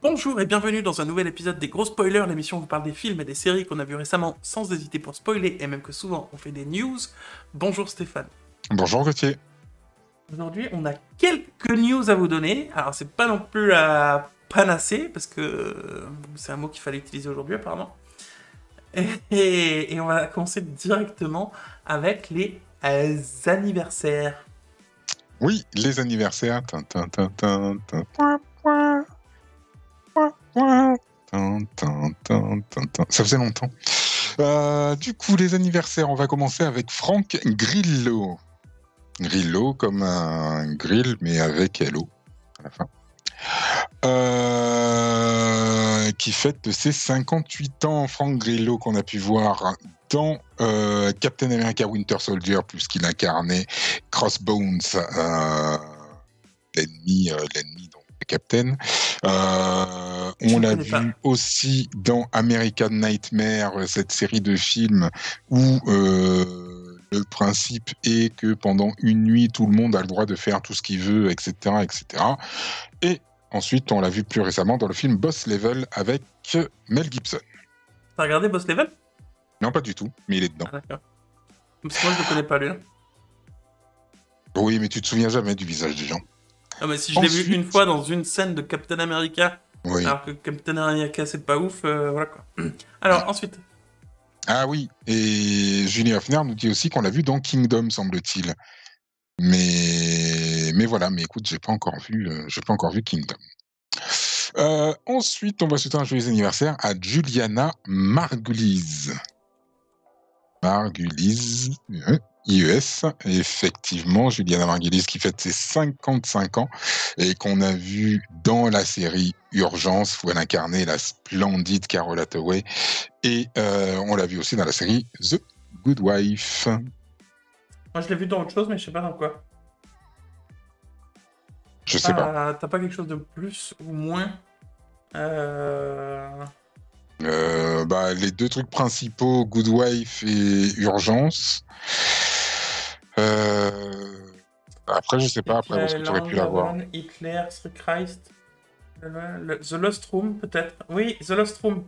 Bonjour et bienvenue dans un nouvel épisode des Gros Spoilers, l'émission où on vous parle des films et des séries qu'on a vus récemment sans hésiter pour spoiler et même que souvent on fait des news. Bonjour Stéphane. Bonjour Gauthier. Aujourd'hui on a quelques news à vous donner. Alors c'est pas non plus la panacée parce que c'est un mot qu'il fallait utiliser aujourd'hui apparemment. Et on va commencer directement avec les anniversaires. Oui, les anniversaires. Ça faisait longtemps. Du coup, les anniversaires, on va commencer avec Frank Grillo. Grillo comme un grill, mais avec LO à la fin. Qui fête de ses 58 ans, Frank Grillo, qu'on a pu voir dans Captain America Winter Soldier, puisqu'il incarnait Crossbones, l'ennemi donc de Captain. On l'a vu aussi dans American Nightmare, cette série de films où le principe est que pendant une nuit, tout le monde a le droit de faire tout ce qu'il veut, etc., etc. Et ensuite, on l'a vu plus récemment dans le film Boss Level avec Mel Gibson. T'as regardé Boss Level ? Non, pas du tout, mais il est dedans. Ah, d'accord. Parce que moi, je le connais pas, lui. Oui, mais tu te souviens jamais du visage des gens. Ah, mais si je l'ai vu une fois dans une scène de Captain America, oui. Alors que Captain America, c'est pas ouf, voilà quoi. Alors, ensuite. Ah oui, et Julie Hoffner nous dit aussi qu'on l'a vu dans Kingdom, semble-t-il. Mais voilà, mais écoute, j'ai pas encore vu Kingdom. Ensuite, on va souhaiter un joyeux anniversaire à Juliana Margulies. IES, et effectivement, Juliana Margulies qui fête ses 55 ans et qu'on a vu dans la série Urgence où elle incarnait la splendide Carol Hathaway, et on l'a vu aussi dans la série The Good Wife. Moi je l'ai vu dans autre chose mais je sais pas dans quoi. Je sais pas. T'as pas quelque chose de plus ou moins les deux trucs principaux, Good Wife et Urgence. Après, je sais pas, après, où est-ce que tu aurais pu l'avoir? Hitler, Christ, The Lost Room, peut-être. Oui, The Lost Room.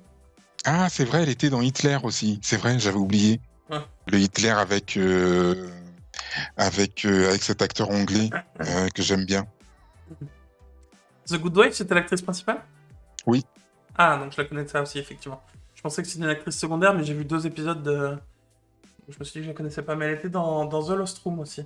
Ah, c'est vrai, elle était dans Hitler aussi. C'est vrai, j'avais oublié. Ouais. Le Hitler avec cet acteur anglais que j'aime bien. The Good Wife, c'était l'actrice principale ? Oui. Ah, donc je la connais de ça aussi, effectivement. Je pensais que c'était une actrice secondaire, mais j'ai vu 2 épisodes de... Je me suis dit que je la connaissais pas, mais elle était dans The Lost Room aussi.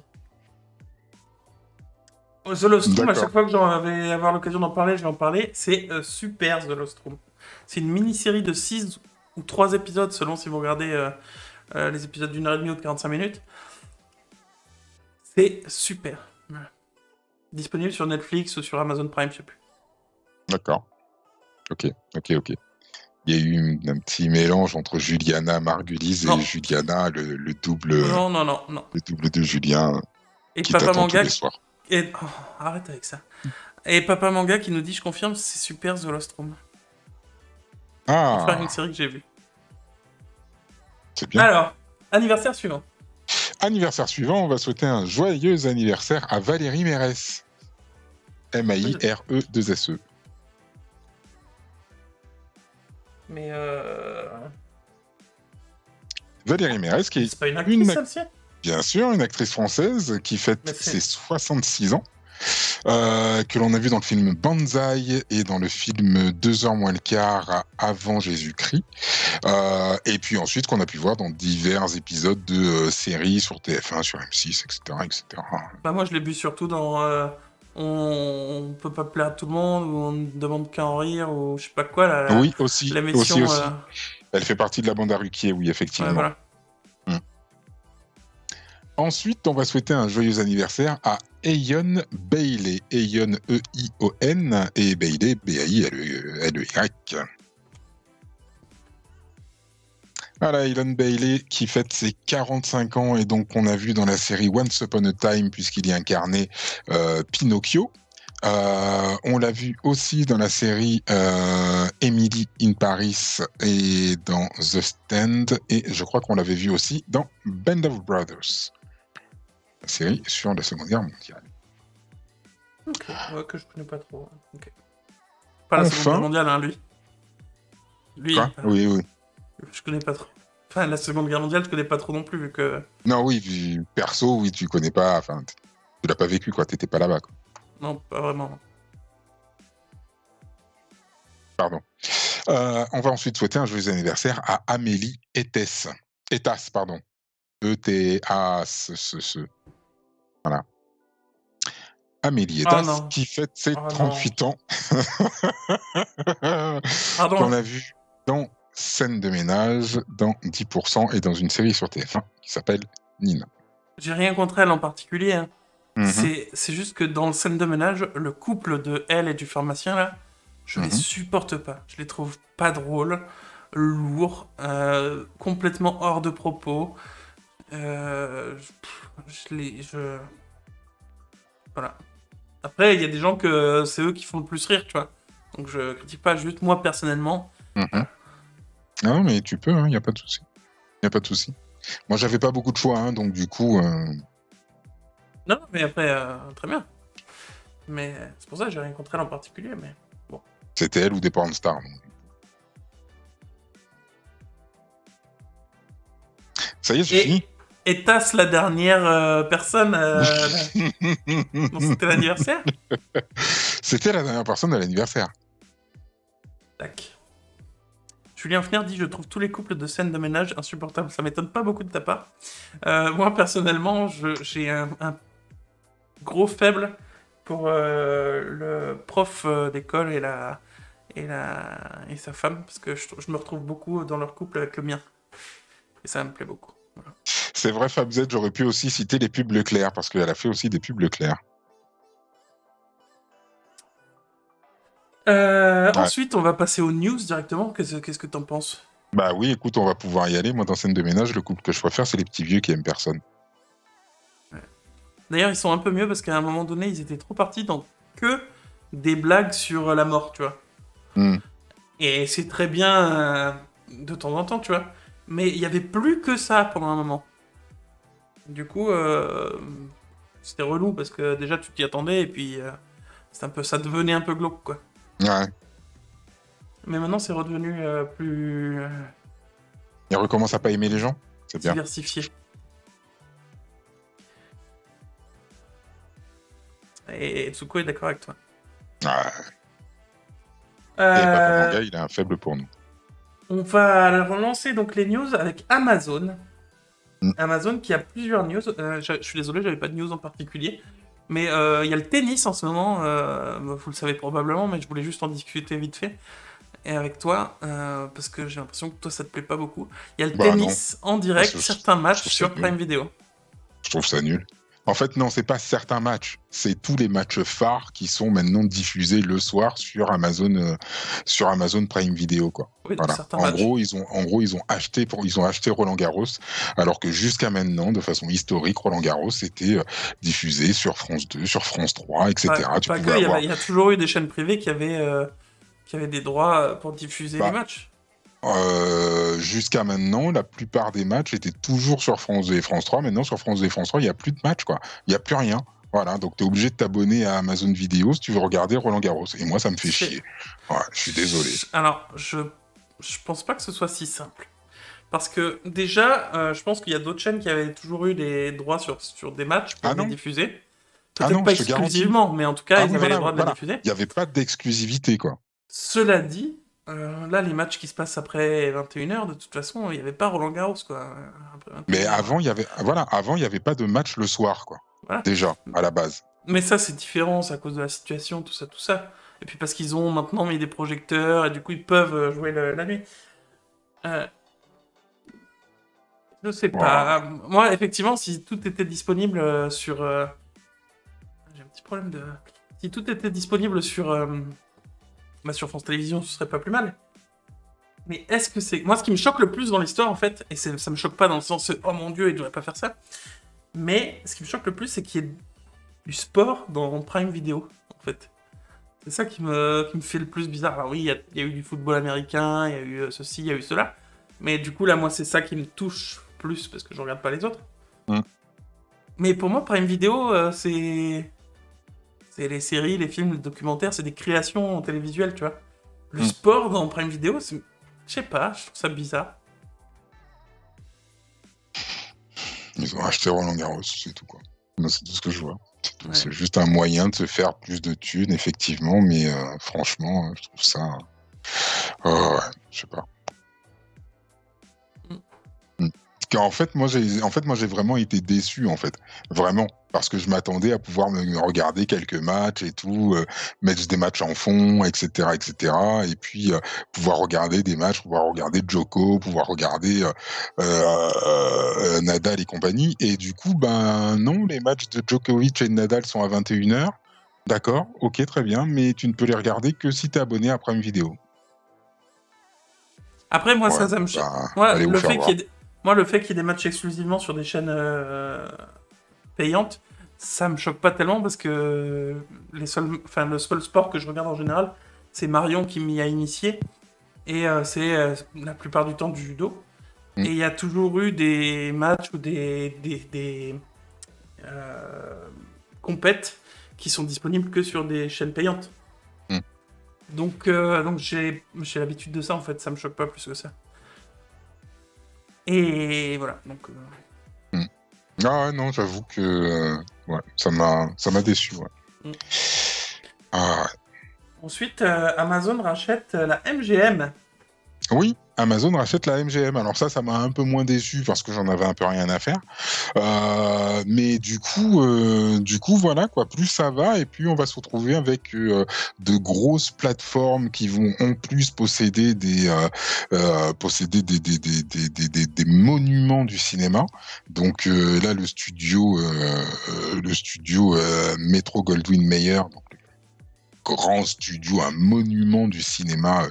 The Lost Room, à chaque fois que j'en vais avoir l'occasion d'en parler, je vais en parler. C'est super, The Lost Room. C'est une mini-série de 6 ou 3 épisodes, selon si vous regardez les épisodes d'1 heure et demie ou de 45 minutes. C'est super. Voilà. Disponible sur Netflix ou sur Amazon Prime, je sais plus. D'accord. Ok. Il y a eu un petit mélange entre Juliana Margulies et Juliana, le double. Non. Le double de Julien. Et qui Papa Manga. Tous les soirs. Arrête avec ça. Et Papa Manga qui nous dit, je confirme, c'est super The Lost Room. Ah. Enfin, une série que j'ai vue. C'est bien. Alors, anniversaire suivant. Anniversaire suivant, on va souhaiter un joyeux anniversaire à Valérie Mérès. MAIRE2SE. Mais Valérie Mérès, qui est c'est pas une actrice, celle-ci ? Bien sûr, une actrice française qui fête ses 66 ans, que l'on a vu dans le film Banzai et dans le film 2 heures moins le quart avant Jésus-Christ, et puis ensuite qu'on a pu voir dans divers épisodes de séries sur TF1, sur M6, etc. Bah moi je l'ai vu surtout dans on peut pas plaire à tout le monde, ou on ne demande qu'à en rire, ou je sais pas quoi, oui, aussi. l'émission... Aussi. Elle fait partie de la bande à Ruquier, oui, effectivement. Ouais, voilà. Ensuite, on va souhaiter un joyeux anniversaire à Eion Bailey. Eion, E-I-O-N, et Bailey, B-A-I-L-E-Y. Voilà, Eion Bailey qui fête ses 45 ans, et donc on a vu dans la série Once Upon a Time, puisqu'il y incarnait Pinocchio. On l'a vu aussi dans la série Emily in Paris et dans The Stand, et je crois qu'on l'avait vu aussi dans Band of Brothers, la série sur la Seconde Guerre mondiale. Ok, ouais, que je connais pas trop. Okay. Pas la Seconde Guerre Enfin. mondiale, hein, lui. Lui, Quoi? Oui, oui. je connais pas trop. Enfin, la Seconde Guerre mondiale, je connais pas trop non plus, vu que... Non, oui, perso, oui, tu connais pas. Enfin, tu l'as pas vécu, quoi. T'étais pas là-bas, quoi. Non, pas vraiment. Pardon. On va ensuite souhaiter un joyeux anniversaire à Amélie Etas. Etas, pardon. E-T-A-S. Voilà. Amélie Oh Etas, non. qui fête ses Oh 38 ans. Pardon. Qu'on a vu dans Scène de ménage, dans 10% et dans une série sur TF1 qui s'appelle Nina. J'ai rien contre elle en particulier. Hein. Mhm. C'est juste que dans le scène de ménage, le couple de elle et du pharmacien, là, je les supporte pas. Je les trouve pas drôles, lourds, complètement hors de propos. Voilà. Après, il y a des gens que c'est eux qui font le plus rire, tu vois. Donc je critique pas, juste moi personnellement. Mhm. Non, mais tu peux, il n'y a pas de souci. Il n'y a pas de souci. Moi, j'avais pas beaucoup de choix, hein, donc du coup... Non, mais après, très bien. Mais c'est pour ça que j'ai rien contre elle en particulier, mais bon. C'était elle ou des porn stars. Donc. Ça y est, j'ai fini. Et Tass, la dernière personne dont c'était l'anniversaire. C'était la dernière personne à l'anniversaire. Tac. Julien Fner dit « Je trouve tous les couples de scènes de ménage insupportables. » Ça m'étonne pas beaucoup de ta part. Moi, personnellement, j'ai un gros faible pour le prof d'école et sa femme, parce que je me retrouve beaucoup dans leur couple avec le mien. Et ça me plaît beaucoup. Voilà. C'est vrai, Fabzet, j'aurais pu aussi citer les pubs Leclerc, parce qu'elle a fait aussi des pubs Leclerc. Ouais. Ensuite, on va passer aux news directement. Qu'est-ce que t'en penses? Bah oui, écoute, on va pouvoir y aller. Moi, dans Scène de ménage, le couple que je préfère, c'est les petits vieux qui aiment personne. Ouais. D'ailleurs, ils sont un peu mieux parce qu'à un moment donné, ils étaient trop partis dans que des blagues sur la mort, tu vois. Et c'est très bien de temps en temps, tu vois. Mais il n'y avait plus que ça pendant un moment. Du coup, c'était relou parce que déjà tu t'y attendais et puis ça devenait un peu glauque, quoi. Ouais. Mais maintenant, c'est redevenu plus Il recommence à pas aimer les gens. C'est bien. diversifié. Et Tsuko est d'accord avec toi. Ouais. Et Papa Manga, il a un faible pour nous. On va relancer donc les news avec Amazon. Amazon qui a plusieurs news. Je suis désolé, j'avais pas de news en particulier. Mais il y a le tennis en ce moment. Vous le savez probablement, mais je voulais juste en discuter vite fait. Et avec toi, parce que j'ai l'impression que toi ça te plaît pas beaucoup. Il y a le tennis en direct, certains matchs sur Prime Video. Je trouve ça nul. En fait, non, c'est pas certains matchs, c'est tous les matchs phares qui sont maintenant diffusés le soir sur Amazon Prime Video, quoi. Oui, voilà. En gros, ils ont acheté Roland Garros, alors que jusqu'à maintenant, de façon historique, Roland Garros était diffusé sur France 2, sur France 3, etc. Il y a toujours eu des chaînes privées qui avaient des droits pour diffuser les matchs. Jusqu'à maintenant, la plupart des matchs étaient toujours sur France 2 et France 3. Maintenant, sur France 2 et France 3, il n'y a plus de matchs, quoi. Il n'y a plus rien. Voilà, donc tu es obligé de t'abonner à Amazon Vidéo si tu veux regarder Roland Garros. Et moi, ça me fait chier. Ouais, je suis désolé. Alors, je pense pas que ce soit si simple. Parce que déjà, je pense qu'il y a d'autres chaînes qui avaient toujours eu des droits sur des matchs pour les diffuser. Peut-être pas exclusivement, mais en tout cas, ils avaient les droits de les diffuser. Il n'y avait pas d'exclusivité, quoi. Cela dit, là, les matchs qui se passent après 21h, de toute façon, il n'y avait pas Roland Garros, quoi. Mais avant, il y avait pas de match le soir, quoi. Voilà. Déjà, à la base. Mais ça, c'est différent, c'est à cause de la situation, tout ça. Et puis parce qu'ils ont maintenant mis des projecteurs, et du coup, ils peuvent jouer la nuit. Je sais pas. Moi, effectivement, si tout était disponible sur... J'ai un petit problème de... Si tout était disponible sur France Télévisions, ce serait pas plus mal. Mais est-ce que c'est... Moi, ce qui me choque le plus dans l'histoire, en fait, et ça me choque pas dans le sens « Oh mon Dieu, il devrait pas faire ça », mais ce qui me choque le plus, c'est qu'il y ait du sport dans Prime Video, en fait. C'est ça qui me fait le plus bizarre. Alors oui, il y a eu du football américain, il y a eu ceci, il y a eu cela, mais du coup, là, moi, c'est ça qui me touche plus, parce que je regarde pas les autres. Mais pour moi, Prime Video, c'est C'est les séries, les films, les documentaires, c'est des créations télévisuelles, tu vois. Le sport dans Prime Video, je sais pas, je trouve ça bizarre. Ils ont acheté Roland Garros, c'est tout, quoi. C'est tout ce que je vois. C'est juste un moyen de se faire plus de thunes, effectivement, mais franchement, je trouve ça... ouais, je sais pas. En fait, moi, j'ai vraiment été déçu, en fait. Vraiment. Parce que je m'attendais à pouvoir me regarder quelques matchs et tout, mettre des matchs en fond, etc., etc. Et puis, pouvoir regarder des matchs, pouvoir regarder Djoko, pouvoir regarder Nadal et compagnie. Et du coup, ben non, les matchs de Djokovic et de Nadal sont à 21h. D'accord, ok, très bien. Mais tu ne peux les regarder que si tu es abonné à Prime Video. Après, moi, Ouais, ça me choque. Moi, le fait qu'il y ait des matchs exclusivement sur des chaînes payantes, ça me choque pas tellement parce que le seul sport que je regarde en général, c'est Marion qui m'y a initié. Et c'est la plupart du temps du judo. Et il y a toujours eu des matchs ou des compètes qui sont disponibles que sur des chaînes payantes. Donc j'ai l'habitude de ça, en fait, ça me choque pas plus que ça. Et voilà, donc... Ah ouais, non, j'avoue que ouais, ça m'a déçu, ouais. Ah, ouais. Ensuite, Amazon rachète la MGM. Oui, Amazon rachète la MGM. Alors ça m'a un peu moins déçu parce que j'en avais un peu rien à faire. Mais du coup, voilà quoi. Plus ça va et plus on va se retrouver avec de grosses plateformes qui vont en plus posséder des monuments du cinéma. Donc là, le studio Metro Goldwyn Mayer. Donc, grand studio, un monument du cinéma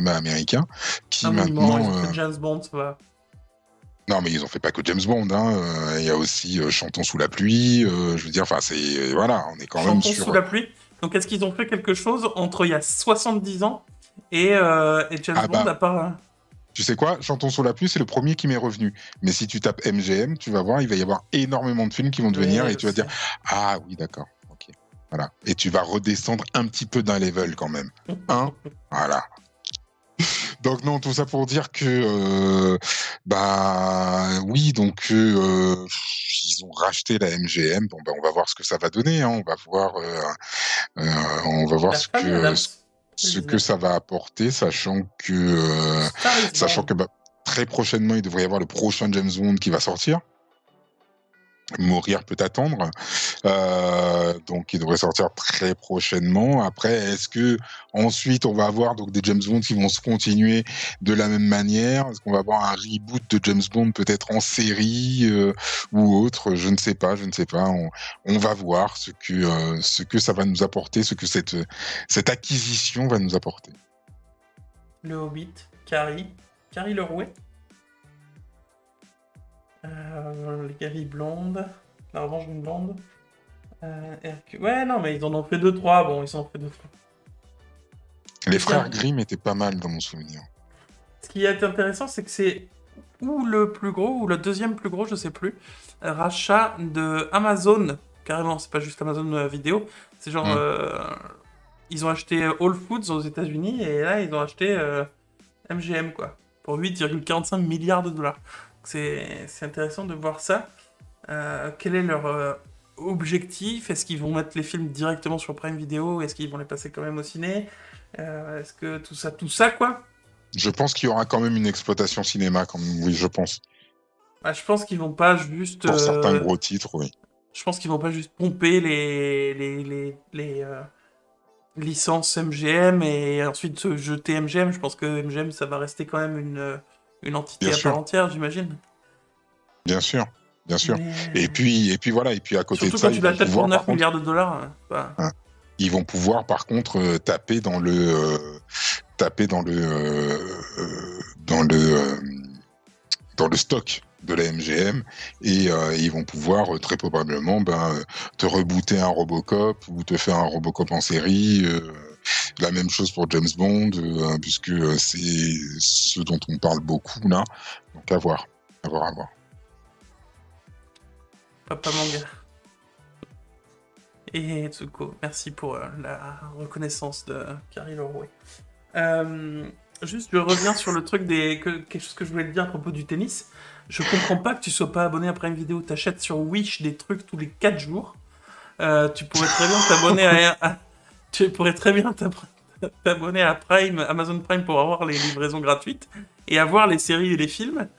américain, qui maintenant... Ils ont fait James Bond, ça va. Non, mais ils ont fait pas que James Bond, hein. Il y a aussi Chantons sous la pluie, je veux dire, enfin, c'est... Voilà, on est quand même sur... Chantons sous la pluie. Donc, est-ce qu'ils ont fait quelque chose entre il y a 70 ans et James Bond, à part... Tu sais quoi, Chantons sous la pluie, c'est le premier qui m'est revenu. Mais si tu tapes MGM, tu vas voir, il va y avoir énormément de films qui vont devenir et tu vas dire « Ah oui, d'accord. » Voilà. Et tu vas redescendre un petit peu d'un level quand même. Hein? Voilà. Donc non, tout ça pour dire que oui, donc ils ont racheté la MGM. Bon on va voir ce que ça va donner. Hein. On va voir ce que ça va apporter, sachant que très prochainement il devrait y avoir le prochain James Bond qui va sortir. Mourir peut attendre, donc il devrait sortir très prochainement. Après, est-ce que ensuite on va avoir donc des James Bond qui vont se continuer de la même manière? Est-ce qu'on va avoir un reboot de James Bond peut-être en série ou autre? Je ne sais pas. On va voir ce que ça va nous apporter, ce que cette acquisition va nous apporter. Le Hobbit, Carrie le Rouet. Les guerriers blondes, la revanche d'une blonde, Hercule. Ouais, non, mais ils en ont fait 2-3. Bon, ils en ont fait 2-3. Les frères Grimm étaient pas mal dans mon souvenir. Ce qui est intéressant, c'est que c'est ou le plus gros ou le deuxième plus gros, je sais plus, rachat de Amazon. Carrément, c'est pas juste Amazon Vidéo. C'est genre, ils ont acheté Whole Foods aux États-Unis et là, ils ont acheté MGM, quoi, pour 8,45 milliards de dollars. C'est intéressant de voir ça. Quel est leur objectif? Est-ce qu'ils vont mettre les films directement sur Prime Video? Est-ce qu'ils vont les passer quand même au ciné? Est-ce que tout ça, quoi? Je pense qu'il y aura quand même une exploitation cinéma, quand même. Oui, je pense. Bah, je pense qu'ils vont pas juste... Pour certains gros titres, oui. Je pense qu'ils vont pas juste pomper les licences MGM et ensuite se jeter MGM. Je pense que MGM, ça va rester quand même une entité à part entière, j'imagine. Bien sûr. Mais... Et puis voilà, et puis à côté surtout de ça, quand tu l'achètes pour 9 milliards de dollars. Ils vont pouvoir par contre taper dans le stock de la MGM et ils vont pouvoir très probablement te rebooter un Robocop ou te faire un Robocop en série. La même chose pour James Bond, puisque c'est ce dont on parle beaucoup là. Donc à voir. Papa Manga. Et Tsuko, merci pour la reconnaissance de Carrie Leroy. Juste, je reviens sur le truc quelque chose que je voulais te dire à propos du tennis. Je comprends pas que tu sois pas abonné à Prime Video. T'achètes sur Wish des trucs tous les 4 jours. Tu pourrais très bien t'abonner tu pourrais très bien t'abonner à Prime, Amazon Prime pour avoir les livraisons gratuites et avoir les séries et les films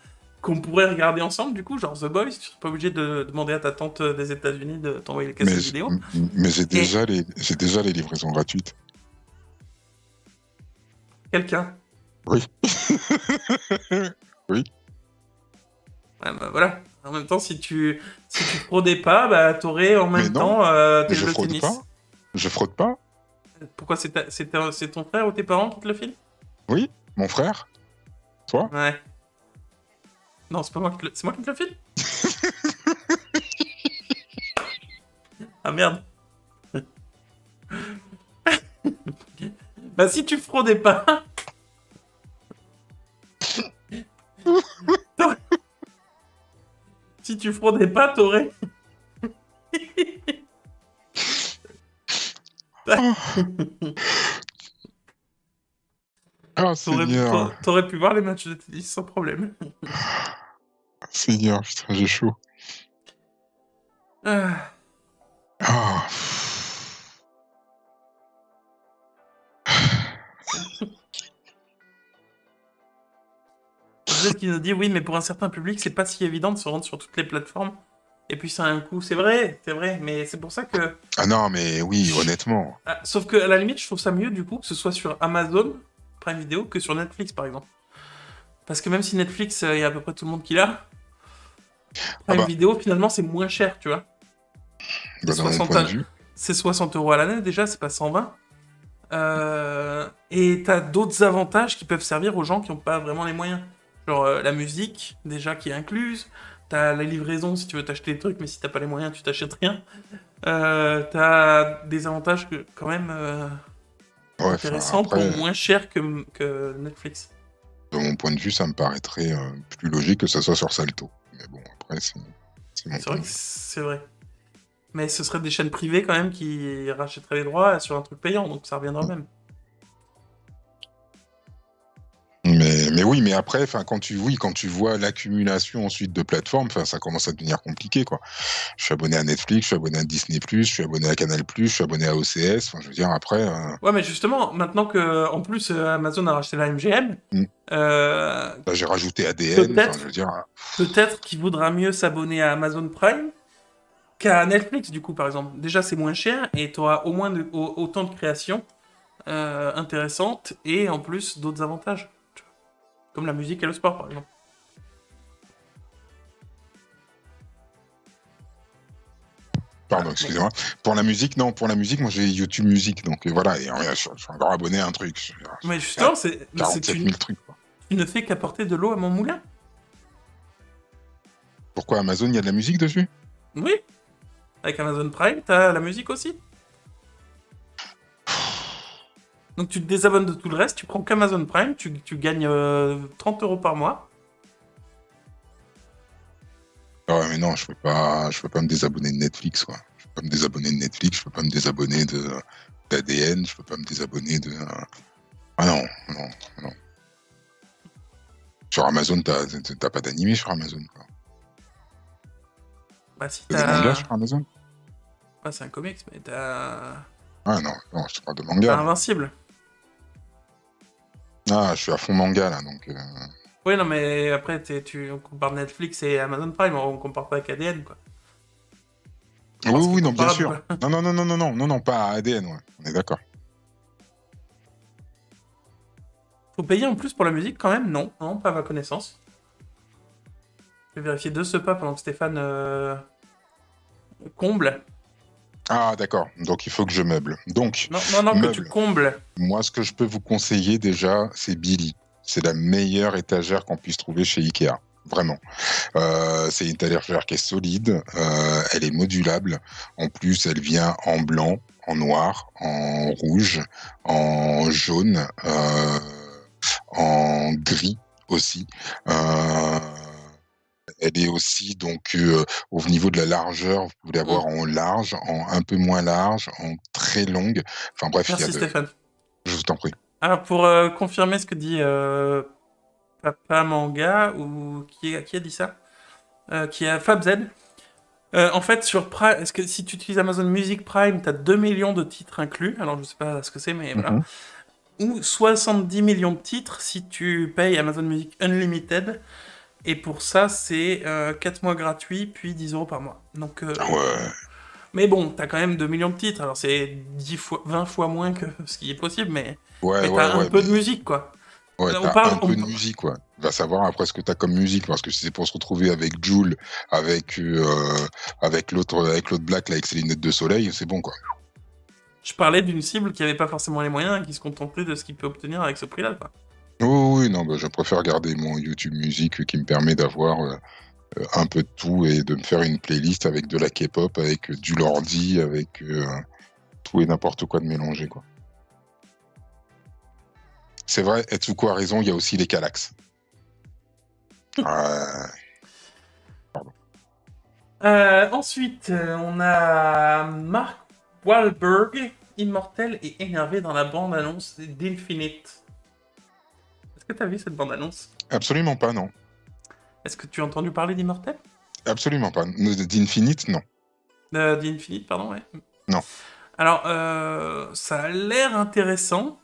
qu'on pourrait regarder ensemble, du coup, genre The Boys. Tu serais pas obligé de demander à ta tante des États-Unis de t'envoyer les cassettes vidéo. Mais j'ai déjà les livraisons gratuites. Quelqu'un. Oui. Oui. Ouais, bah voilà. En même temps, si tu fraudais pas, bah t'aurais en même temps tes jeux de tennis. Je fraude pas. Pourquoi c'est ton frère ou tes parents qui te le filent? Oui, mon frère. Toi? Ouais. Non, c'est pas moi c'est moi qui te le file? Ah merde. Bah si tu fraudais pas... Si tu fraudais pas, t'aurais... Ah, Seigneur. T'aurais pu voir les matchs de tennis sans problème. Seigneur, putain, j'ai chaud. Ah. Ah. Peut-être qu'il nous dit oui, mais pour un certain public, c'est pas si évident de se rendre sur toutes les plateformes. Et puis ça a un coût, c'est vrai, mais c'est pour ça que... Ah non, mais oui, honnêtement. Ah, sauf que à la limite, je trouve ça mieux du coup que ce soit sur Amazon Prime Video que sur Netflix par exemple. Parce que même si Netflix, il y a à peu près tout le monde qui l'a, Prime Video finalement c'est moins cher, tu vois. Bah, dans mon point de vue. C'est 60 € à l'année déjà, c'est pas 120. Et t'as d'autres avantages qui peuvent servir aux gens qui n'ont pas vraiment les moyens. Genre la musique, déjà, qui est incluse. T'as la livraison si tu veux t'acheter des trucs, mais si t'as pas les moyens, tu t'achètes rien. T'as des avantages quand même intéressants pour moins cher que Netflix. De mon point de vue, ça me paraîtrait plus logique que ça soit sur Salto. Mais bon, après, c'est mon point de vue. C'est vrai. Mais ce serait des chaînes privées quand même qui rachèteraient les droits sur un truc payant, donc ça reviendra même. Mais oui, mais après, quand tu vois l'accumulation ensuite de plateformes, ça commence à devenir compliqué, quoi. Je suis abonné à Netflix, je suis abonné à Disney+, je suis abonné à Canal+, je suis abonné à OCS. Enfin, je veux dire, après. Ouais, mais justement, maintenant que en plus Amazon a racheté la MGM, j'ai rajouté ADN. Peut-être qu'il vaudra mieux s'abonner à Amazon Prime qu'à Netflix, du coup, par exemple. Déjà, c'est moins cher et tu auras au moins autant de créations intéressantes et en plus d'autres avantages. Comme la musique et le sport, par exemple. Pardon, excusez-moi. Pour la musique, non. Pour la musique, moi, j'ai YouTube Music. Donc voilà, et je suis encore abonné à un truc. Mais justement, c'est 47 000 trucs, quoi. Tu ne fais qu'apporter de l'eau à mon moulin. Pourquoi Amazon, il y a de la musique dessus? Oui. Avec Amazon Prime, t'as la musique aussi. Donc tu te désabonnes de tout le reste, tu prends qu'Amazon Prime, tu gagnes 30 € par mois. Ah ouais, mais non, je peux pas me désabonner de Netflix, quoi. Je peux pas me désabonner de Netflix, je peux pas me désabonner d'ADN, je peux pas me désabonner de... Ah non. Sur Amazon, t'as pas d'animé sur Amazon, quoi. Bah si t'as... des mangas sur Amazon? Ouais, c'est un comics, mais t'as... Ah non, je te parle de manga. T'as Invincible. Ah, je suis à fond manga, là, donc... Oui, non, mais après, on compare Netflix et Amazon Prime, on compare pas avec ADN, quoi. Oui, non, bien sûr. Non, pas ADN, ouais. On est d'accord. Faut payer en plus pour la musique, quand même? Non, pas à ma connaissance. Je vais vérifier de ce pas pendant que Stéphane comble. Ah, d'accord. Donc, il faut que je meuble. Donc, non, que tu combles. Moi, ce que je peux vous conseiller, déjà, c'est Billy. C'est la meilleure étagère qu'on puisse trouver chez Ikea. Vraiment. C'est une étagère qui est solide. Elle est modulable. En plus, elle vient en blanc, en noir, en rouge, en jaune, en gris aussi. elle est aussi donc au niveau de la largeur, vous pouvez l'avoir en large, en un peu moins large, en très longue. Enfin bref, il y a Merci de... Stéphane. Je vous en prie. Alors pour confirmer ce que dit Papa Manga, ou qui a dit ça qui a FabZ. En fait, sur Prime, est-ce que si tu utilises Amazon Music Prime, tu as 2 millions de titres inclus. Alors, je sais pas ce que c'est, mais voilà. Ou 70 millions de titres si tu payes Amazon Music Unlimited. Et pour ça, c'est 4 mois gratuits, puis 10 euros par mois. Donc, Ouais. mais bon, t'as quand même 2 millions de titres. Alors, c'est 20 fois moins que ce qui est possible, mais t'as un peu de musique, quoi. Ouais, On t'as parle, un peu de musique, quoi. Va savoir après ce que t'as comme musique, parce que si c'est pour se retrouver avec Jul, avec l'autre Black, là, avec ses lunettes de soleil, c'est bon, quoi. Je parlais d'une cible qui avait pas forcément les moyens et qui se contentait de ce qu'il peut obtenir avec ce prix-là, quoi. Oui, non, bah, je préfère garder mon YouTube Music qui me permet d'avoir un peu de tout et de me faire une playlist avec de la K-pop, avec du Lordi, avec tout et n'importe quoi de mélanger, quoi. C'est vrai, Etsuko a raison, il y a aussi les Calax. Ensuite, on a Mark Wahlberg, immortel et énervé dans la bande-annonce d'Infinite. Est-ce que tu as vu cette bande-annonce? Absolument pas, non. Est-ce que tu as entendu parler d'Immortel? Absolument pas. D'Infinite, non. D'Infinite, pardon, ouais. Non. Alors, ça a l'air intéressant.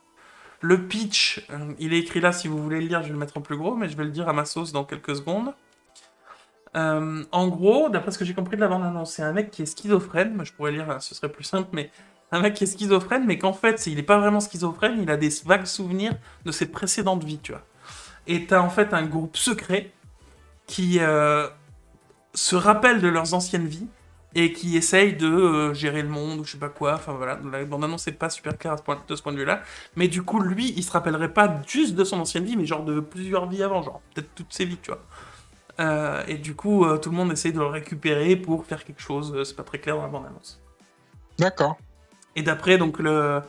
Le pitch, il est écrit là, si vous voulez le lire, je vais le mettre en plus gros, mais je vais le dire à ma sauce dans quelques secondes. En gros, d'après ce que j'ai compris de la bande-annonce, c'est un mec qui est schizophrène. Je pourrais lire, ce serait plus simple, mais un mec qui est schizophrène, mais qu'en fait, il n'est pas vraiment schizophrène, il a des vagues souvenirs de ses précédentes vies, tu vois. Et t'as en fait un groupe secret qui se rappelle de leurs anciennes vies et qui essaye de gérer le monde ou je sais pas quoi. Enfin voilà, la bande-annonce n'est pas super claire de ce point de vue-là. Mais du coup, lui, il se rappellerait pas juste de son ancienne vie, mais genre de plusieurs vies avant, genre peut-être toutes ses vies, tu vois. Et du coup, tout le monde essaye de le récupérer pour faire quelque chose. C'est pas très clair dans la bande-annonce. D'accord. Et d'après, donc, le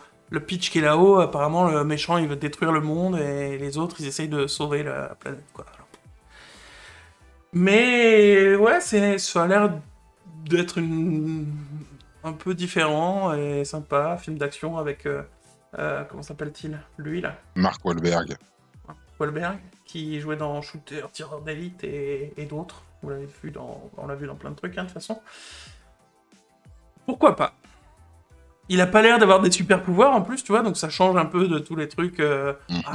pitch qui est là-haut, apparemment, le méchant, il veut détruire le monde et les autres, ils essayent de sauver la planète, quoi. Alors. Mais, ouais, ça a l'air d'être un peu différent et sympa. Film d'action avec... comment s'appelle-t-il? Lui, là. Mark Wahlberg. Wahlberg, qui jouait dans Shooter, Tireur d'élite et d'autres. On l'a vu dans plein de trucs, hein, de toute façon. Pourquoi pas? Il a pas l'air d'avoir des super pouvoirs en plus, tu vois, donc ça change un peu de tous les trucs.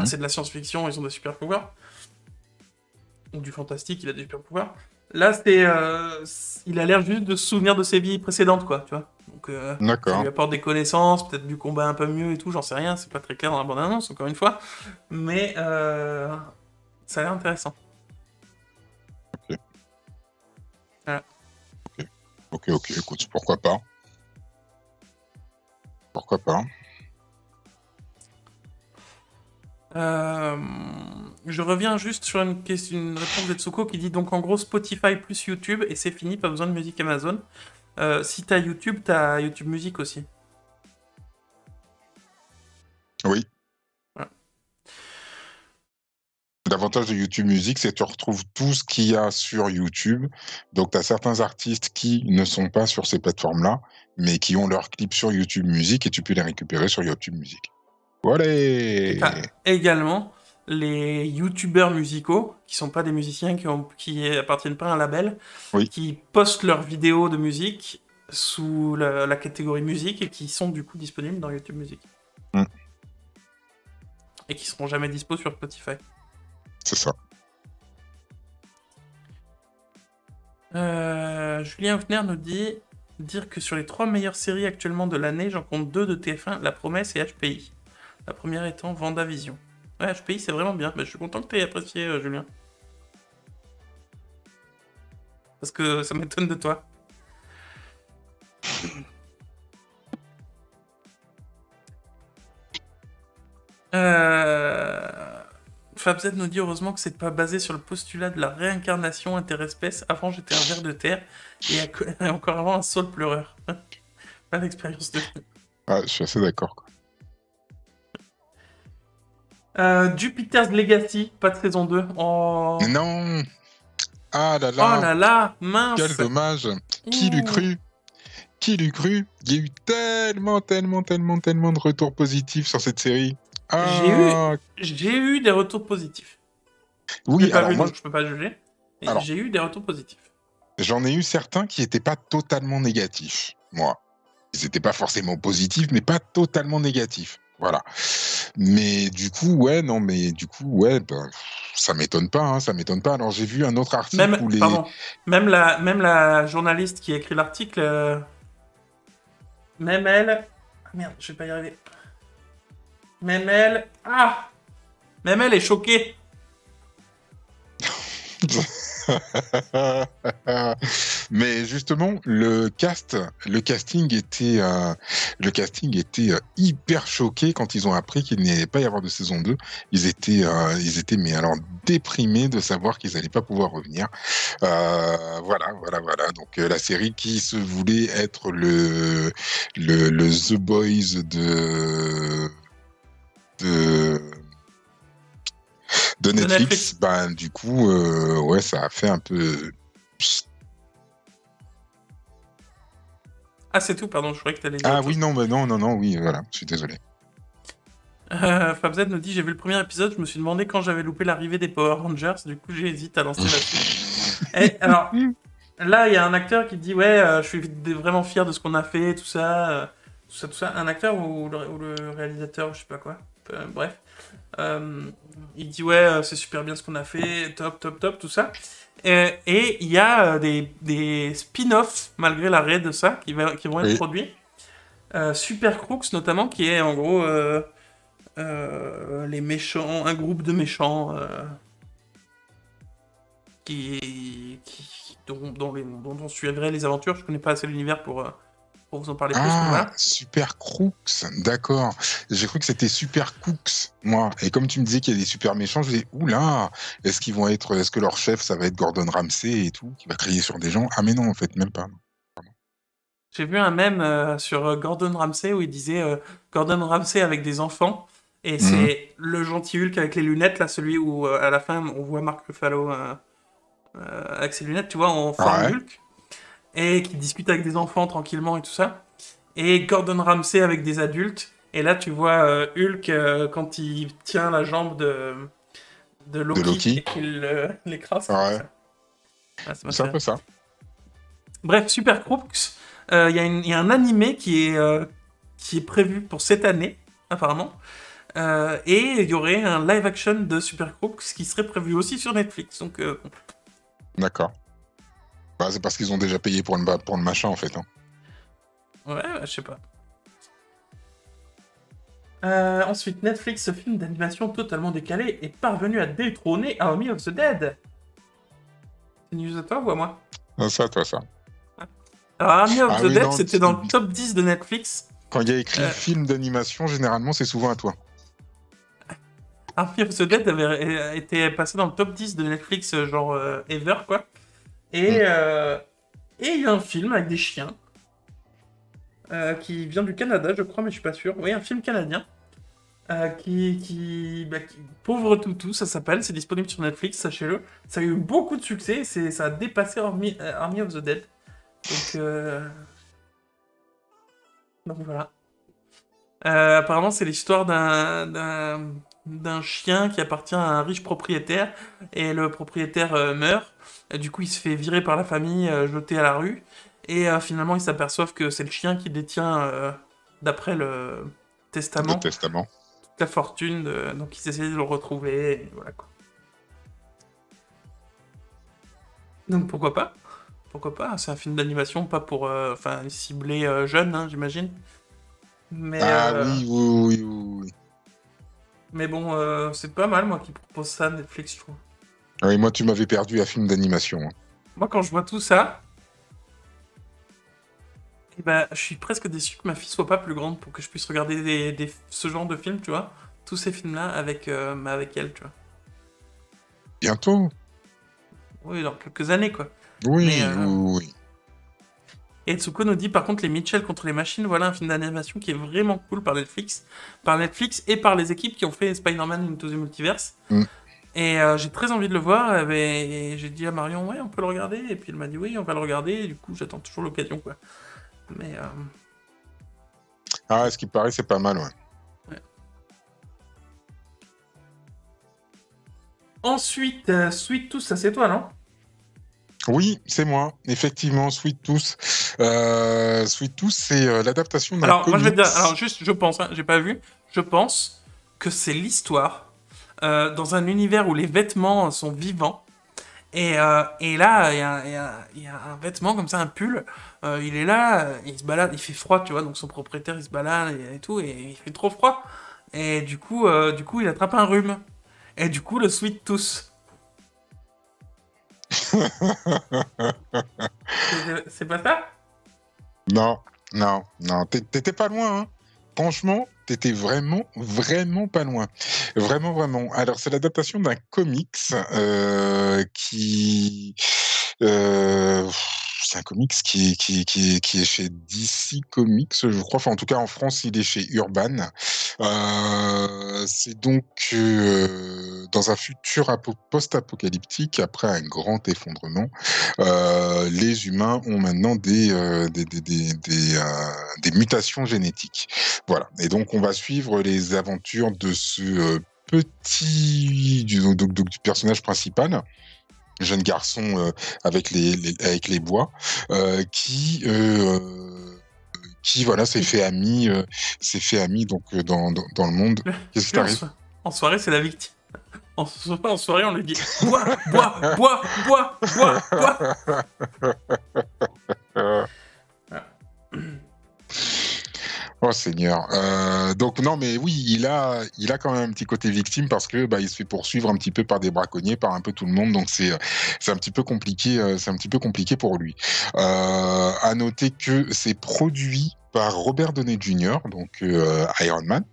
C'est de la science-fiction, ils ont des super pouvoirs. Ou du fantastique, il a des super pouvoirs. Là, il a l'air juste de se souvenir de ses vies précédentes, quoi, tu vois. Donc, ça lui apporte des connaissances, peut-être du combat un peu mieux et tout, j'en sais rien, c'est pas très clair dans la bande-annonce, encore une fois. Mais ça a l'air intéressant. Ok. Voilà. Ok, écoute, pourquoi pas. Pourquoi pas. Je reviens juste sur une réponse d'Etsuko qui dit donc en gros Spotify plus YouTube et c'est fini, pas besoin de musique Amazon. Si t'as YouTube Music aussi. Oui. Voilà. L'avantage de YouTube Music, c'est que tu retrouves tout ce qu'il y a sur YouTube. Donc, tu as certains artistes qui ne sont pas sur ces plateformes-là, mais qui ont leurs clips sur YouTube Music et tu peux les récupérer sur YouTube Music. Voilà. Et t'as également les youtubeurs musicaux, qui sont pas des musiciens, qui appartiennent pas à un label, qui postent leurs vidéos de musique sous la catégorie musique et qui sont du coup disponibles dans YouTube Music. Et qui seront jamais dispo sur Spotify. C'est ça. Julien Hoffner nous dit dire que sur les 3 meilleures séries actuellement de l'année, j'en compte 2 de TF1, La Promesse et HPI. La première étant Vendavision. Ouais, HPI, c'est vraiment bien. Je suis content que tu aies apprécié, Julien. Parce que ça m'étonne de toi. FabZ nous dit heureusement que c'est pas basé sur le postulat de la réincarnation interespèce. Avant, j'étais un ver de terre et encore avant, un saule pleureur. Pas d'expérience de... Ah, je suis assez d'accord, quoi. Jupiter's Legacy, pas de saison 2. Non. Ah là Oh là, là là, quel mince. dommage. Qui l'eût Ouh. cru? Qui l'eût cru? Il y a eu tellement de retours positifs sur cette série. J'ai eu, Ah, j'ai eu des retours positifs. Je l'ai oui, pas alors vu, moi, donc je peux pas juger. Mais alors, j'ai eu des retours positifs. j'en ai eu certains qui n'étaient pas totalement négatifs, moi. Ils n'étaient pas forcément positifs, mais pas totalement négatifs. Voilà. Mais du coup, ouais, non, mais du coup, ouais, ben, ça m'étonne pas, hein, ça m'étonne pas. Alors, j'ai vu un autre article Même, où les... pardon, même la journaliste qui a écrit l'article, même elle. Ah merde, je vais pas y arriver. Même elle. Ah! Même elle est choquée. Mais justement, le casting était hyper choqué quand ils ont appris qu'il n'allait pas y avoir de saison 2. Ils étaient mais alors déprimés de savoir qu'ils n'allaient pas pouvoir revenir. Voilà. Donc la série qui se voulait être le The Boys de de De Netflix, Netflix. ben du coup, ouais, ça a fait un peu. Ah, c'est tout, pardon, je croyais que t'allais dire Ah autre oui, chose. non, mais non, oui, voilà, je suis désolé. Fabzed nous dit j'ai vu le premier épisode, je me suis demandé quand j'avais loupé l'arrivée des Power Rangers, du coup j'hésite à lancer la suite. Et alors, là il y a un acteur qui dit ouais, je suis vraiment fier de ce qu'on a fait, tout ça, tout ça. Un acteur ou le réalisateur, je sais pas quoi. Bref. Il dit ouais, c'est super bien ce qu'on a fait, top, tout ça. Et il y a des spin-offs, malgré l'arrêt de ça, qui vont être Oui. produits. Super Crooks notamment, qui est en gros les méchants, un groupe de méchants dont on suivrait les aventures. Je connais pas assez l'univers pour vous en parler plus, mais Ah, voilà. Super Crooks, d'accord. J'ai cru que c'était Super Cooks, moi. Et comme tu me disais qu'il y a des super méchants, je me disais, oula, est-ce que leur chef, ça va être Gordon Ramsay et tout, qui va crier sur des gens? Ah, mais non, en fait, même pas. J'ai vu un mème sur Gordon Ramsay où il disait Gordon Ramsay avec des enfants. Et Mhm. c'est le gentil Hulk avec les lunettes, là, celui où à la fin on voit Mark Ruffalo avec ses lunettes, tu vois, en forme Ouais, Hulk. Et qui discute avec des enfants tranquillement et tout ça. Et Gordon Ramsay avec des adultes. Et là, tu vois Hulk quand il tient la jambe de de Loki Loki. et qu'il l'écrase. Ouais, Ah, ça m'a c'est fait un rire. peu ça. Bref, Super Crooks, il y a un animé qui est prévu pour cette année, apparemment. Et il y aurait un live action de Super Crooks qui serait prévu aussi sur Netflix. Donc, D'accord. Bah, c'est parce qu'ils ont déjà payé pour le machin, en fait. Hein. ouais, je sais pas. Ensuite, Netflix, ce film d'animation totalement décalé, est parvenu à détrôner Army of the Dead. C'est une news à toi ou à moi? Ah, ça, toi, ça. Alors, Army of Ah the oui, Dead, non, c'était dans le top 10 de Netflix. quand il y a écrit Euh, film d'animation, généralement, c'est souvent à toi. Army of the Dead avait été passé dans le top 10 de Netflix, genre ever, quoi. Et Mm. euh, et il y a un film avec des chiens qui vient du Canada, je crois, mais je suis pas sûr. Oui, un film canadien. Pauvre Toutou, ça s'appelle, c'est disponible sur Netflix, sachez-le. Ça a eu beaucoup de succès, ça a dépassé Army of the Dead. Donc voilà. Apparemment, c'est l'histoire d'un chien qui appartient à un riche propriétaire, et le propriétaire meurt. Et du coup, il se fait virer par la famille, jeté à la rue, et finalement, ils s'aperçoivent que c'est le chien qui détient, d'après le Le testament, testament. toute la fortune. Donc, ils essaient de le retrouver, et voilà quoi. Donc pourquoi pas? Pourquoi pas? C'est un film d'animation, pas pour cibler jeunes, hein, j'imagine. Mais, Ah euh, oui, oui. mais bon, c'est pas mal, moi, qui propose ça, Netflix, je trouve. Ah oui, moi, tu m'avais perdu à film d'animation. Hein. Moi, quand je vois tout ça, eh ben, je suis presque déçu que ma fille soit pas plus grande pour que je puisse regarder ce genre de films, tu vois. Tous ces films-là avec elle, tu vois. Bientôt. Oui, dans quelques années, quoi. Mais, Oui. Et Tsuko nous dit, par contre, les Mitchell contre les machines, voilà un film d'animation qui est vraiment cool par Netflix. Par Netflix et par les équipes qui ont fait Spider-Man Into the Multiverse. Mm. Et j'ai très envie de le voir. Et j'ai dit à Marion, ouais, on peut le regarder. Et puis elle m'a dit, oui, on va le regarder. Et du coup, j'attends toujours l'occasion, quoi. Mais Ah, ce qui paraît, c'est pas mal, ouais. ouais. Ensuite, Sweet Tooth, ça c'est toi, non? Oui, c'est moi, effectivement, Sweet Tooth. Sweet Tooth, c'est l'adaptation d'un Alors, moi je vais te comics. dire, alors juste, je pense, hein, j'ai pas vu, je pense que c'est l'histoire dans un univers où les vêtements sont vivants. Et là, il y a un vêtement comme ça, un pull. Il est là, il se balade, il fait froid, tu vois. Donc son propriétaire, il se balade et tout, et il fait trop froid. Et du coup, il attrape un rhume. Et du coup, le sweet tooth. C'est pas ça? Non, non, non, t'étais pas loin, hein. Franchement, t'étais vraiment, vraiment pas loin. Vraiment, vraiment. Alors, c'est l'adaptation d'un comics qui... euh, c'est un comics qui est chez DC Comics, je crois. Enfin, en tout cas, en France, il est chez Urban. C'est donc dans un futur post-apocalyptique, après un grand effondrement, les humains ont maintenant des mutations génétiques. Voilà. Et donc, on va suivre les aventures de ce du personnage principal, jeune garçon avec avec les bois, qui voilà s'est fait ami donc dans le monde. Qu'est-ce qui Lui, t'arrive? en soirée, c'est la victime. En soirée, on lui dit bois, bois, bois, bois, bois, bois. Oh Seigneur. Donc non, mais oui, il a quand même un petit côté victime parce que bah il se fait poursuivre un petit peu par des braconniers, par un peu tout le monde. Donc c'est un petit peu compliqué, c'est un petit peu compliqué pour lui. À noter que c'est produit par Robert Downey Jr., donc Iron Man.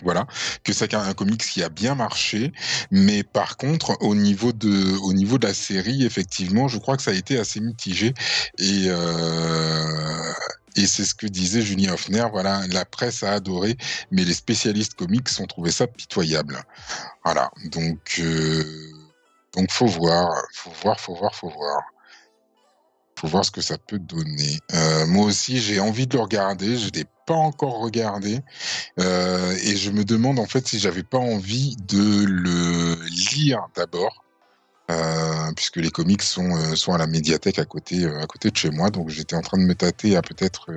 Voilà, que c'est un comics qui a bien marché, mais par contre, au niveau de la série, effectivement, je crois que ça a été assez mitigé et et c'est ce que disait Julie Hoffner. Voilà, la presse a adoré, mais les spécialistes comics ont trouvé ça pitoyable. Voilà, donc faut voir. Faut voir ce que ça peut donner. Moi aussi, j'ai envie de le regarder. Je l'ai pas encore regardé. Et je me demande en fait si j'avais pas envie de le lire d'abord, puisque les comics sont à la médiathèque à côté de chez moi. Donc j'étais en train de me tâter à peut-être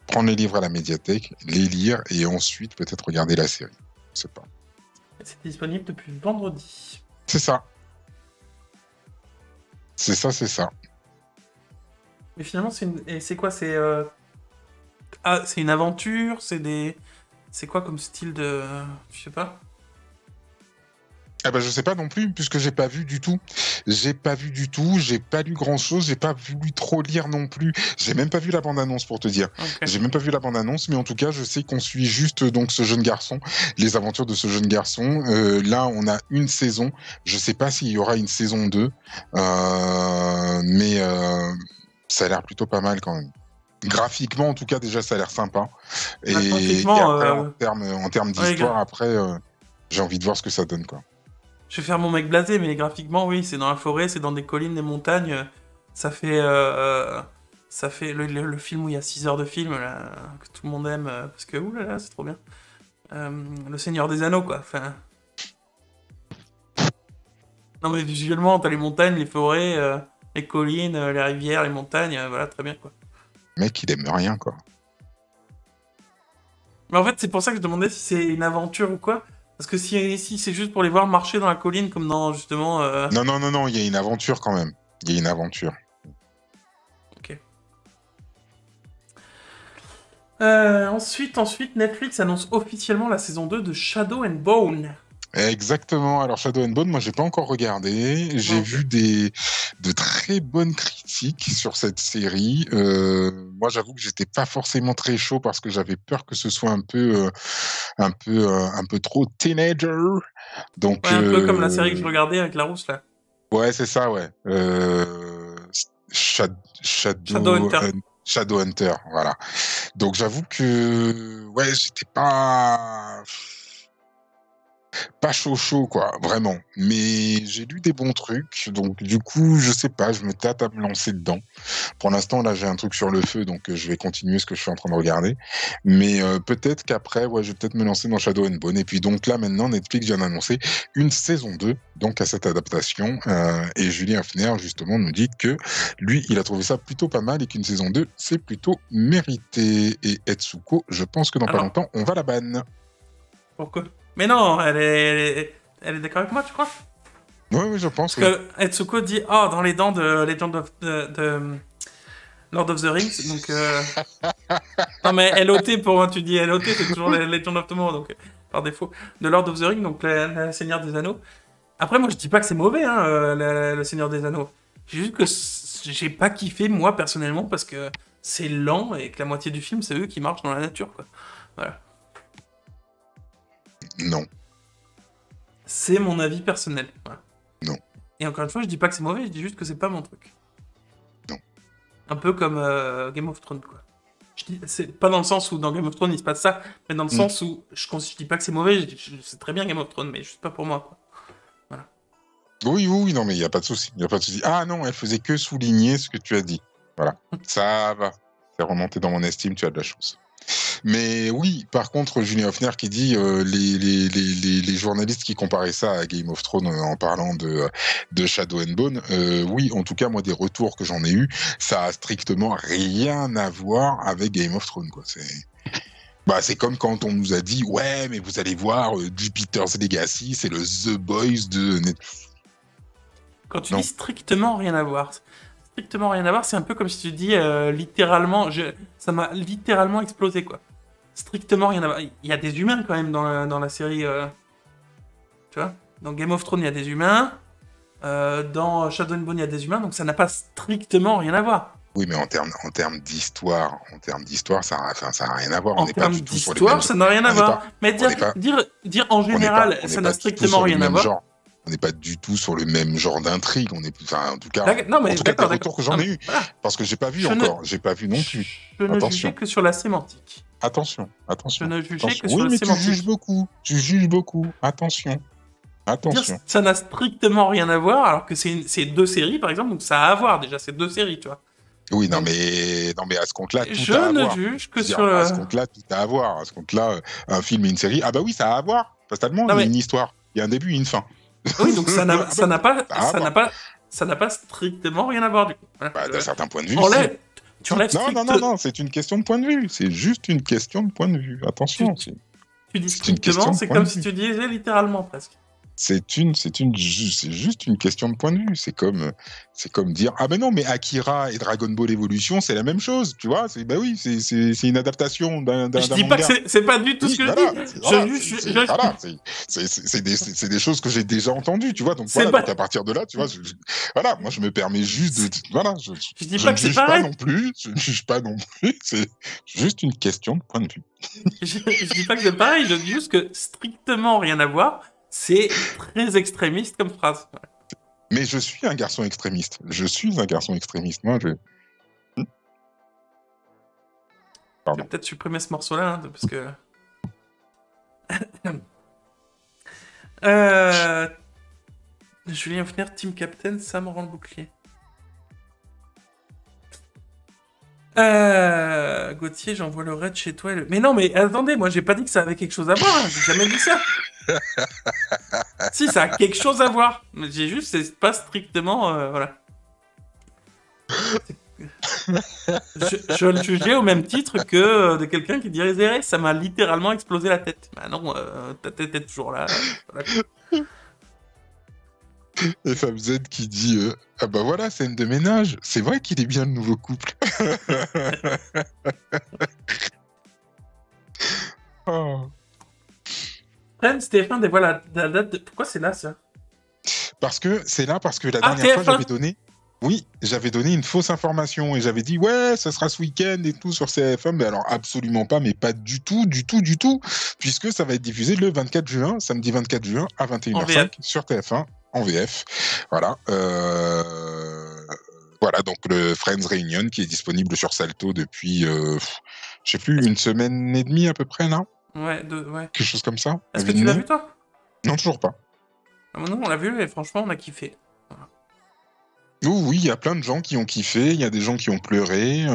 prendre les livres à la médiathèque, les lire et ensuite peut-être regarder la série. Je sais pas. C'est disponible depuis vendredi. C'est ça. C'est ça, c'est ça. Mais finalement, c'est quoi? C'est une aventure? C'est quoi comme style de... Je sais pas. Ah ben je sais pas non plus, puisque j'ai pas vu du tout. J'ai pas vu du tout, j'ai pas lu grand chose, j'ai pas voulu trop lire non plus. J'ai même pas vu la bande-annonce pour te dire. Ok. J'ai même pas vu la bande-annonce, mais en tout cas, je sais qu'on suit juste donc ce jeune garçon, les aventures de ce jeune garçon. Là, on a une saison. Je sais pas s'il y aura une saison 2, mais ça a l'air plutôt pas mal quand même. Graphiquement, en tout cas, déjà, ça a l'air sympa. Bah, Et graphiquement, après, en termes ouais, d'histoire, après, j'ai envie de voir ce que ça donne, quoi. je vais faire mon mec blasé, mais graphiquement, oui, c'est dans la forêt, c'est dans des collines, des montagnes. Ça fait, ça fait le film où il y a 6 heures de film, là, que tout le monde aime, parce que, oulala, c'est trop bien. Le Seigneur des Anneaux, quoi. Enfin, non, mais visuellement, t'as les montagnes, les forêts, les collines, les rivières, les montagnes, voilà, très bien, quoi. Le mec, il aime rien, quoi. Mais en fait, c'est pour ça que je demandais si c'est une aventure ou quoi. Parce que si c'est juste pour les voir marcher dans la colline, comme dans, justement... Non, non, non, non, il y a une aventure quand même. Il y a une aventure. Ok. Ensuite, Netflix annonce officiellement la saison 2 de Shadow and Bone. Exactement. Alors, Shadow and Bone, moi, j'ai pas encore regardé. J'ai Ok. vu de très bonnes critiques sur cette série. Moi, j'avoue que j'étais pas forcément très chaud parce que j'avais peur que ce soit un peu trop teenager. Donc, Ouais, un peu comme la série que je regardais avec la rousse, là. ouais, c'est ça, ouais. Shadow, Shadowhunter. Shadowhunter, voilà. Donc j'avoue que ouais, j'étais pas. pas chaud, quoi, vraiment. Mais j'ai lu des bons trucs, donc du coup, je sais pas, je me tâte à me lancer dedans. Pour l'instant, là, j'ai un truc sur le feu, donc je vais continuer ce que je suis en train de regarder. Mais peut-être qu'après, ouais, je vais peut-être me lancer dans Shadow and Bone. Et puis donc là, maintenant, Netflix vient d'annoncer une saison 2, donc à cette adaptation. Et Julien Hafner, justement, nous dit que lui, il a trouvé ça plutôt pas mal et qu'une saison 2, c'est plutôt mérité. Et Etsuko, je pense que dans pas Alors, longtemps, on va la banne. pourquoi? Mais non, elle est d'accord avec moi, tu crois? Oui, je pense, Parce oui. que Etsuko dit, oh, dans les dents de Legend of de Lord of the Rings, donc... Non mais LOT, pour moi, tu dis LOT, c'est toujours Legend of Tomorrow, donc par défaut. De Lord of the Rings, donc le Seigneur des Anneaux. Après, moi, je dis pas que c'est mauvais, hein, le Seigneur des Anneaux. C'est juste que j'ai pas kiffé, moi, personnellement, parce que c'est lent et que la moitié du film, c'est eux qui marchent dans la nature, quoi. Voilà. Non. C'est mon avis personnel. Voilà. Non. Et encore une fois, je dis pas que c'est mauvais, je dis juste que c'est pas mon truc. Non. Un peu comme Game of Thrones, quoi. C'est pas dans le sens où dans Game of Thrones il se passe ça, mais dans le sens où je dis pas que c'est mauvais, c'est très bien Game of Thrones, mais juste pas pour moi, quoi. Voilà. Oui, non, mais il n'y a pas de souci. Ah non, elle faisait que souligner ce que tu as dit. Voilà. Ça va. C'est remonté dans mon estime, tu as de la chance. Mais oui, par contre, Julien Hoffner qui dit les journalistes qui comparaient ça à Game of Thrones en parlant de Shadow and Bone, oui, en tout cas, moi, des retours que j'en ai eu, ça a strictement rien à voir avec Game of Thrones, quoi. C'est comme quand on nous a dit, ouais, mais vous allez voir, Jupiter's Legacy, c'est le The Boys de Netflix. Quand tu dis strictement rien à voir, c'est un peu comme si tu dis littéralement, ça m'a littéralement explosé, quoi. Strictement rien à voir. Il y a des humains quand même dans la série. Tu vois, dans Game of Thrones, il y a des humains. Dans Shadow and Bone, il y a des humains, donc ça n'a pas strictement rien à voir. Oui, mais en termes d'histoire, ça n'a rien à voir. En termes d'histoire, ça n'a rien à voir. Mais dire en général, ça n'a strictement rien à voir. On n'est pas du tout sur le même genre d'intrigue. En tout cas, non, mais des retours que j'en ai eu, parce que j'ai pas vu encore, j'ai pas vu non plus. Je ne jugeais que sur la sémantique. Attention. Je ne jugeais que sur la sémantique. Tu juges beaucoup. Attention. Dire ça n'a strictement rien à voir, alors que c'est deux séries, par exemple, donc ça a à voir déjà, c'est deux séries, tu vois. Oui, non, mais à ce compte-là, tout je a à ne voir. juge que sur à ce compte-là, tout a à voir. À ce compte-là, un film et une série, ah bah oui, ça a à voir. Totalement, il y a une histoire, il y a un début et une fin. Oui, donc ça n'a pas strictement rien à voir, du coup. Voilà. D'un certain point de vue, tu enlèves Non, c'est une question de point de vue. C'est juste une question de point de vue. Attention. Tu dis strictement, c'est comme si tu disais littéralement, presque. C'est juste une question de point de vue. C'est comme dire, ah ben non, mais Akira et Dragon Ball Evolution, c'est la même chose, tu vois. C'est une adaptation d'un Je dis pas que c'est pas du tout ce que je dis. C'est des choses que j'ai déjà entendues, tu vois. Donc donc à partir de là, tu vois, moi je me permets juste de, je dis pas que c'est pareil. Je ne juge pas non plus. C'est juste une question de point de vue. je dis pas que c'est pareil. Je dis juste que strictement rien à voir. C'est très extrémiste comme phrase. Mais je suis un garçon extrémiste. Moi, je vais peut-être supprimer ce morceau-là, hein, parce que... Julien Hoffner, Team Captain, ça me rend le bouclier. Gauthier, j'envoie le raid chez toi. Mais non, mais attendez, moi j'ai pas dit que ça avait quelque chose à voir, hein, j'ai jamais dit ça. Si, ça a quelque chose à voir. Mais j'ai juste, c'est pas strictement... voilà. Je le jugeais au même titre que de quelqu'un qui dirait ça m'a littéralement explosé la tête. Bah non, ta tête est toujours là. Voilà. Et Femme Z qui dit ah bah voilà, scène de ménage. C'est vrai qu'il est bien le nouveau couple. Oh. TF1 dévoile la date de... Pourquoi c'est là, ça? Parce que la dernière fois, j'avais donné une fausse information et j'avais dit ouais, ça sera ce week-end et tout sur CF1, mais alors absolument pas, mais pas du tout, puisque ça va être diffusé le 24 juin, samedi 24 juin à 21h05 sur TF1 en VF. Voilà. Voilà, donc le Friends Reunion qui est disponible sur Salto depuis, je sais plus, une semaine et demie à peu près, là. Ouais. Quelque chose comme ça. Est-ce que tu l'as vu, toi? Non, toujours pas. Nous, on l'a vu et franchement, on a kiffé. Oui, il y a plein de gens qui ont kiffé, il y a des gens qui ont pleuré,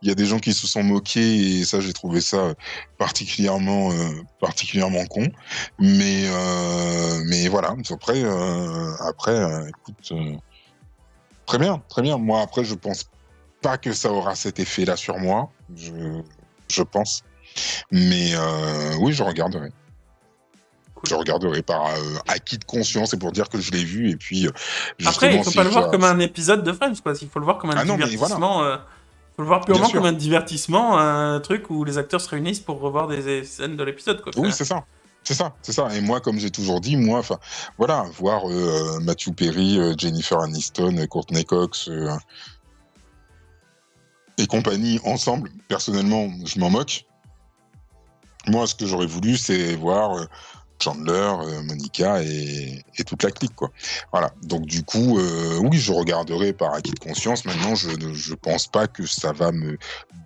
il y a des gens qui se sont moqués et ça j'ai trouvé ça particulièrement con. Mais voilà. Après, écoute, très bien, très bien. Moi après je pense pas que ça aura cet effet-là sur moi, je pense. Mais oui, je regarderai. Je regarderai par acquis de conscience et pour dire que je l'ai vu et puis Après, il justement faut si pas le je voir dois... comme un épisode de Friends, quoi. Il faut le voir comme un Ah non mais voilà, divertissement. Faut le voir bien purement sûr. comme un divertissement, un truc où les acteurs se réunissent pour revoir des scènes de l'épisode, quoi. Oui, c'est ça. C'est ça, c'est ça. Et moi, comme j'ai toujours dit, moi, enfin, voilà, voir Matthew Perry, Jennifer Aniston, Courtney Cox et compagnie ensemble, personnellement, je m'en moque. Moi, ce que j'aurais voulu, c'est voir Chandler, Monica et toute la clique, quoi. Voilà. Donc, du coup, oui, je regarderai par acquis de conscience. Maintenant, je pense pas que ça va me...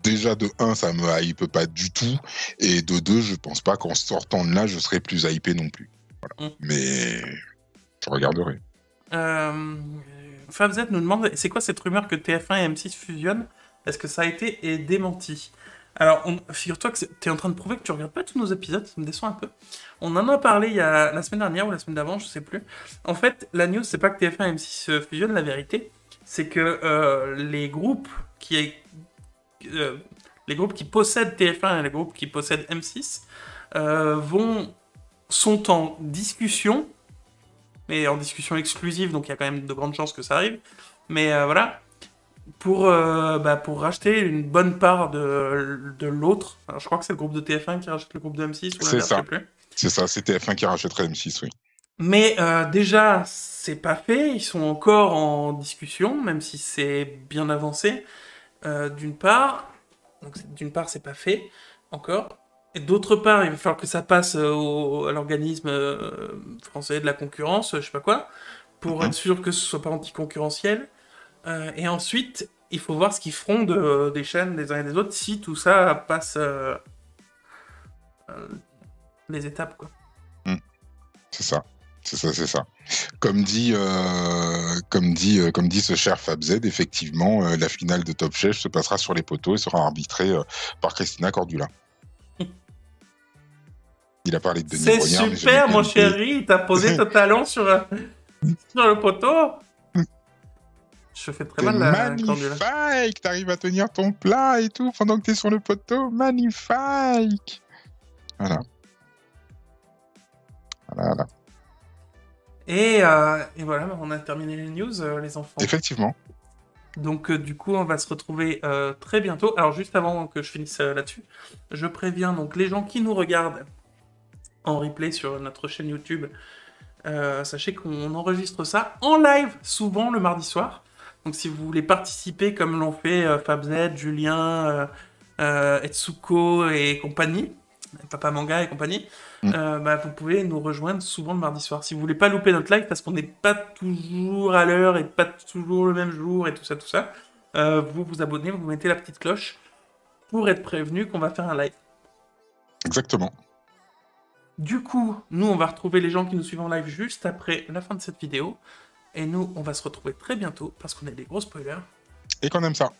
Déjà, de 1, ça me hype pas du tout. Et de 2, je pense pas qu'en sortant de là, je serai plus hypé non plus. Voilà. Mais je regarderai. FabZ nous demande, c'est quoi cette rumeur que TF1 et M6 fusionnent? Est-ce que ça a été démenti? Alors, figure-toi que t'es en train de prouver que tu regardes pas tous nos épisodes, ça me déçoit un peu. On en a parlé il y a la semaine dernière ou la semaine d'avant, je sais plus. En fait, la news, c'est pas que TF1 et M6 fusionnent, la vérité, c'est que les groupes qui possèdent TF1 et les groupes qui possèdent M6 sont en discussion, mais en discussion exclusive, donc il y a quand même de grandes chances que ça arrive. Mais voilà, pour racheter une bonne part de l'autre. Alors, je crois que c'est le groupe de TF1 qui rachète le groupe de M6 ou C'est l'inverse, je sais ça. plus. C'est ça, c'est TF1 qui rachèterait M6, oui. Mais déjà, c'est pas fait. Ils sont encore en discussion, même si c'est bien avancé. D'une part, c'est pas fait encore. Et d'autre part, il va falloir que ça passe à l'organisme français de la concurrence, je sais pas quoi, pour être sûr que ce soit pas anticoncurrentiel. Et ensuite, il faut voir ce qu'ils feront des chaînes des uns et des autres si tout ça passe les étapes, quoi. C'est ça. C'est ça. Comme dit ce cher FabZ, effectivement, la finale de Top Chef se passera sur les poteaux et sera arbitrée par Christina Cordula. Il a parlé de Denis C'est Brognard, super, mon chéri, t'as posé ton talon sur le poteau. Je fais très mal la Cordula. Magnifique, t'arrives à tenir ton plat et tout pendant que t'es sur le poteau, magnifique. Voilà. Et voilà, on a terminé les news, les enfants. Effectivement. Donc du coup, on va se retrouver très bientôt. Alors juste avant que je finisse là-dessus, je préviens donc les gens qui nous regardent en replay sur notre chaîne YouTube, sachez qu'on enregistre ça en live, souvent le mardi soir. Donc si vous voulez participer comme l'ont fait FabZ, Julien, Etsuko et compagnie, Papa Manga et compagnie, vous pouvez nous rejoindre souvent le mardi soir. Si vous voulez pas louper notre live, parce qu'on n'est pas toujours à l'heure et pas toujours le même jour et tout ça, vous vous abonnez, vous mettez la petite cloche pour être prévenu qu'on va faire un live. Exactement. Du coup, nous, on va retrouver les gens qui nous suivent en live juste après la fin de cette vidéo. Et nous, on va se retrouver très bientôt parce qu'on est des gros spoilers. Et qu'on aime ça.